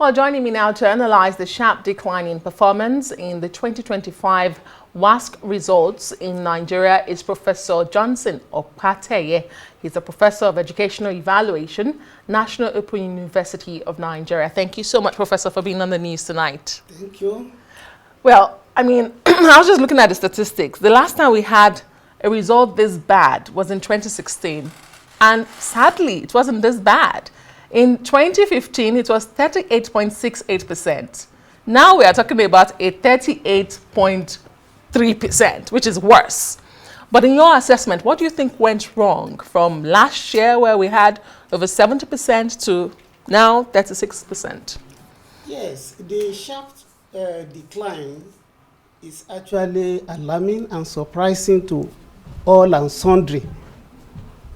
Well, joining me now to analyze the sharp decline in performance in the 2025 WASCE results in Nigeria is Professor Johnson Opateye. He's a professor of educational evaluation, National Open University of Nigeria. Thank you so much, Professor, for being on the news tonight. Thank you. Well, I mean, I was just looking at the statistics. The last time we had a result this bad was in 2016. And sadly, it wasn't this bad. In 2015, it was 38.68%. Now we are talking about a 38.3%, which is worse. But in your assessment, what do you think went wrong from last year where we had over 70% to now 36%? Yes, the sharp decline is actually alarming and surprising to all and sundry.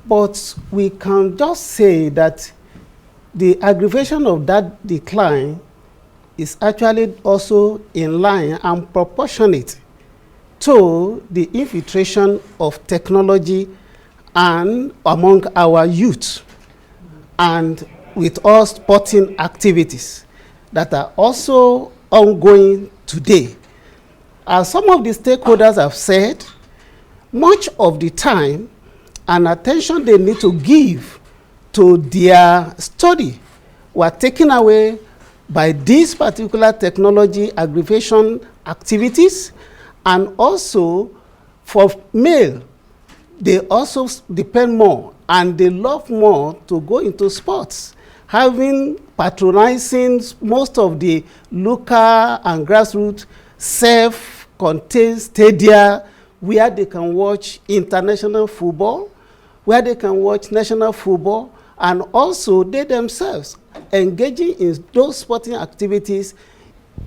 But we can just say that the aggravation of that decline is actually also in line and proportionate to the infiltration of technology and among our youth, and with all sporting activities that are also ongoing today. As some of the stakeholders have said, much of the time and attention they need to give to their study were taken away by these particular technology aggravation activities. And also for male, they also depend more and they love more to go into sports, having patronizing most of the local and grassroots self-contained stadia where they can watch international football, where they can watch national football, and also they themselves engaging in those sporting activities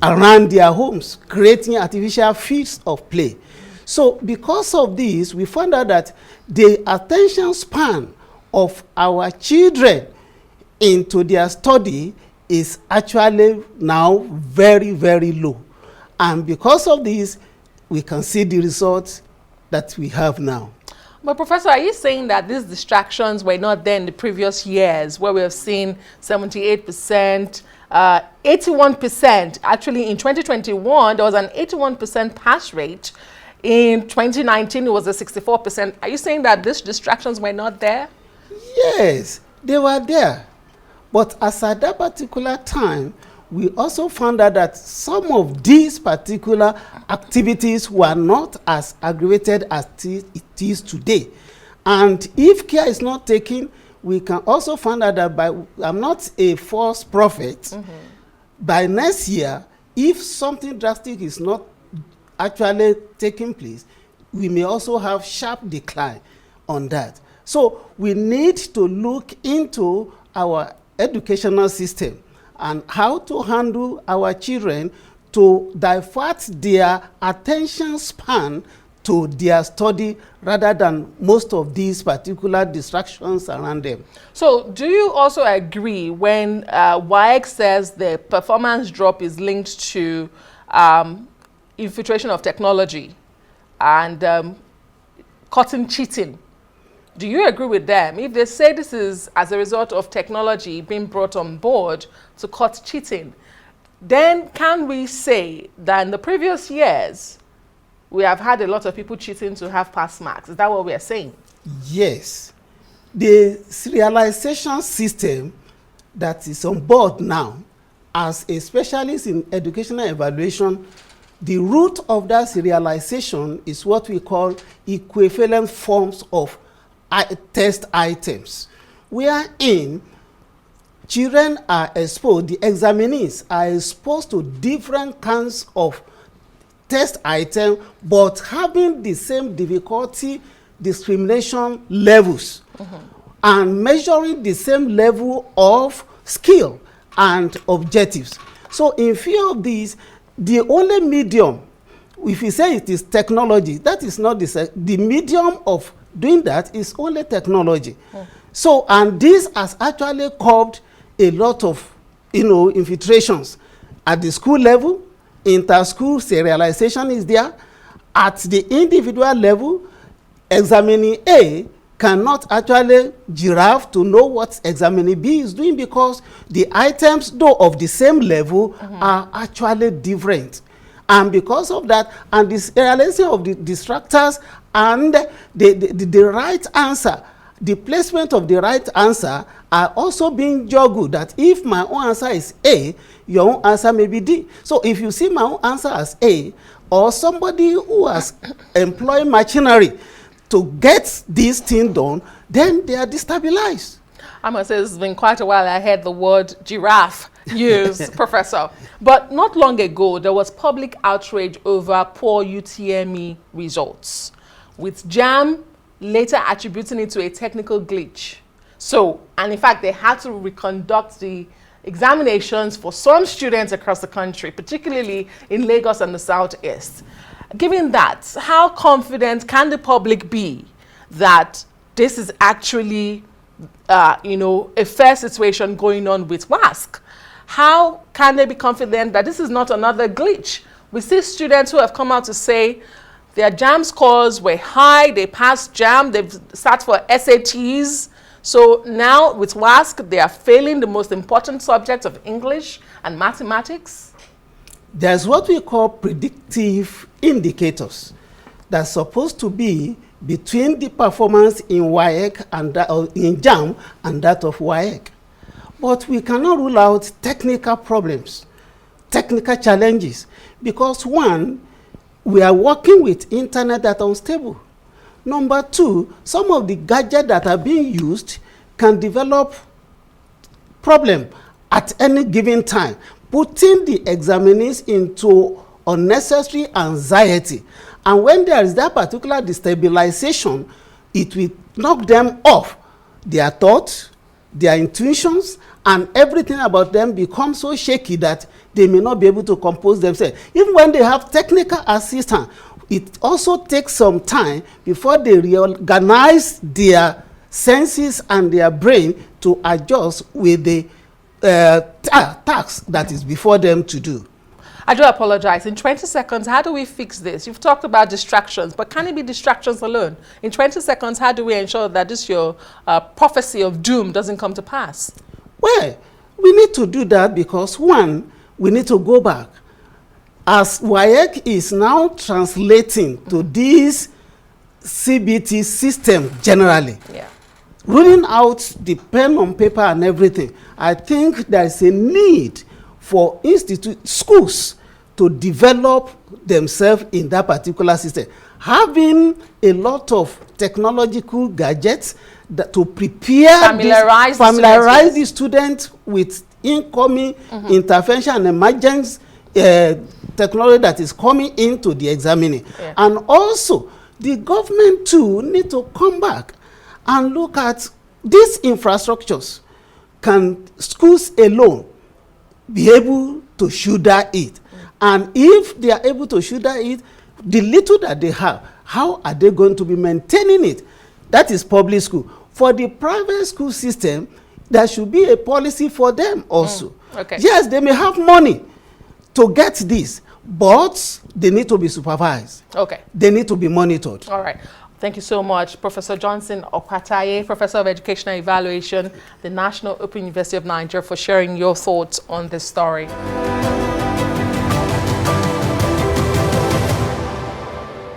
around their homes, creating artificial fields of play. So because of this, we found out that the attention span of our children into their study is actually now very, very low. And because of this, we can see the results that we have now. But Professor, are you saying that these distractions were not there in the previous years where we have seen 78%, 81%? Actually, in 2021, there was an 81% pass rate. In 2019, it was a 64%. Are you saying that these distractions were not there? Yes, they were there. But as at that particular time, we also found out that some of these particular activities were not as aggravated as it is today. And if care is not taken, we can also find out that I'm not a false prophet, by next year, if something drastic is not actually taking place, we may also have sharp decline on that. So we need to look into our educational system and how to handle our children to divert their attention span to their study rather than most of these particular distractions around them. So do you also agree when WAEC says the performance drop is linked to infiltration of technology and cutting cheating? Do you agree with them? If they say this is as a result of technology being brought on board to cut cheating, then can we say that in the previous years, we have had a lot of people cheating to have pass marks? Is that what we are saying? Yes. The serialization system that is on board now, as a specialist in educational evaluation, the root of that serialization is what we call equivalent forms of test items, wherein children are exposed, the examinees are exposed to different kinds of test items, but having the same difficulty discrimination levels and measuring the same level of skill and objectives. So in view of this, the only medium, if we say it is technology, that is not the medium of doing that is only technology. So, and this has actually curbed a lot of, infiltrations at the school level. Inter-school serialization is there. At the individual level, examining A cannot actually giraffe to know what examinee B is doing, because the items, though of the same level, are actually different. And because of that, and this realization of the distractors and the right answer, the placement of the right answer are also being juggled, that if my own answer is A, your own answer may be D. So if you see my own answer as A, or somebody who has employed machinery to get this thing done, then they are destabilized. I must say, it's been quite a while I heard the word giraffe used, Professor. But not long ago, there was public outrage over poor UTME results, with JAM later attributing it to a technical glitch. So, and in fact, they had to reconduct the examinations for some students across the country, particularly in Lagos and the Southeast. Given that, how confident can the public be that this is actually, a fair situation going on with WASCE? How can they be confident that this is not another glitch? We see students who have come out to say their JAM scores were high, they passed JAM, they've sat for SATs. So now with WASCE, they are failing the most important subjects of English and mathematics. There's what we call predictive indicators that's supposed to be between the performance in WAEC and that, or in JAM and that of WAEC. But we cannot rule out technical problems, technical challenges, because one, we are working with internet that are unstable. Number two, some of the gadgets that are being used can develop problem at any given time, putting the examinees into unnecessary anxiety. And when there is that particular destabilization, it will knock them off their thoughts, their intuitions, and everything about them becomes so shaky that they may not be able to compose themselves. Even when they have technical assistance, it also takes some time before they reorganize their senses and their brain to adjust with the task that is before them to do. I do apologize. In 20 seconds, how do we fix this? You've talked about distractions, but can it be distractions alone? In 20 seconds, how do we ensure that this your prophecy of doom doesn't come to pass? Well, we need to do that because, one, we need to go back. As WAEC is now translating to this CBT system generally, ruling out the pen on paper and everything, I think there is a need for schools to develop themselves in that particular system. Having a lot of technological gadgets that to prepare familiarize the students with incoming intervention and emergence technology that is coming into the examining. And also, the government too need to come back and look at these infrastructures. Can schools alone be able to shoulder it? And if they are able to shoulder it, the little that they have, how are they going to be maintaining it? That is public school. For the private school system, there should be a policy for them also. Yes, they may have money to get this, but they need to be supervised. They need to be monitored. All right. Thank you so much, Professor Johnson Opateye, Professor of Educational Evaluation, the National Open University of Nigeria, for sharing your thoughts on this story.